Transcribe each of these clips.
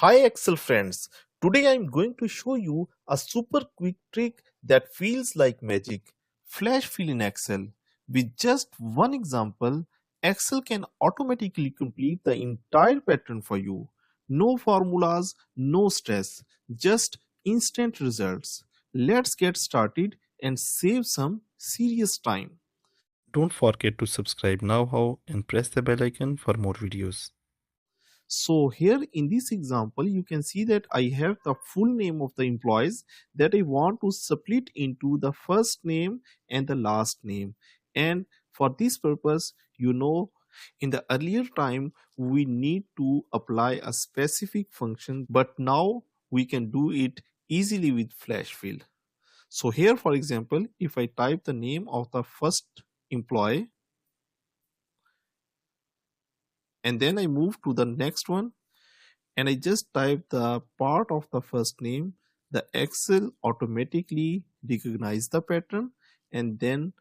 Hi Excel friends, today I am going to show you a super quick trick that feels like magic. Flash fill in Excel. With just one example, Excel can automatically complete the entire pattern for you. No formulas, no stress, just instant results. Let's get started and save some serious time. Don't forget to subscribe now and press the bell icon for more videos. So here in this example, you can see that I have the full name of the employees that I want to split into the first name and the last name. And for this purpose, in the earlier time, we need to apply a specific function, but now we can do it easily with flash fill. So here, for example, if I type the name of the first employee and then I move to the next one, and I just type the part of the first name, the Excel automatically recognize the pattern and then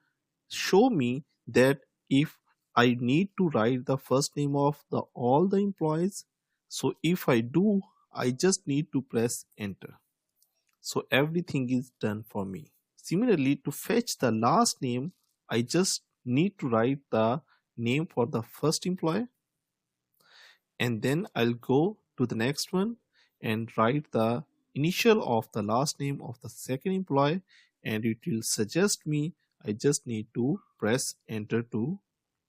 show me that if I need to write the first name of all the employees. So if I do, I just need to press enter. So everything is done for me. Similarly, to fetch the last name, I just need to write the name for the first employee, and then I'll go to the next one and write the initial of the last name of the second employee, and it will suggest me I just need to press enter to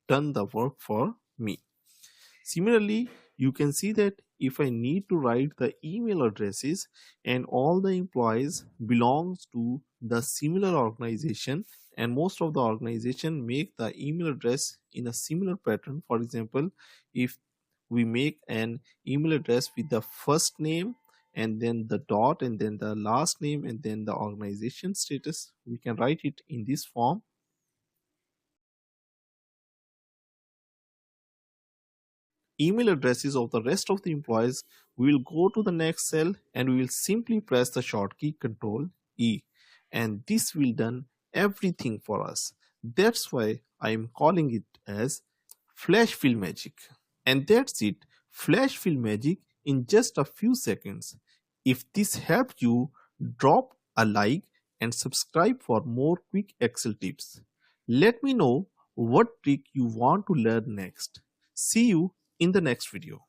done the work for me. Similarly, you can see that if I need to write the email addresses and all the employees belongs to the similar organization, and most of the organization make the email address in a similar pattern. For example, if we make an email address with the first name and then the dot and then the last name and then the organization status, we can write it in this form. Email addresses of the rest of the employees, we will go to the next cell and we will simply press the shortcut Control E, and this will done everything for us. That's why I am calling it as flash fill magic. And that's it, flash fill magic in just a few seconds. If this helped you, drop a like and subscribe for more quick Excel tips. Let me know what trick you want to learn next. See you in the next video.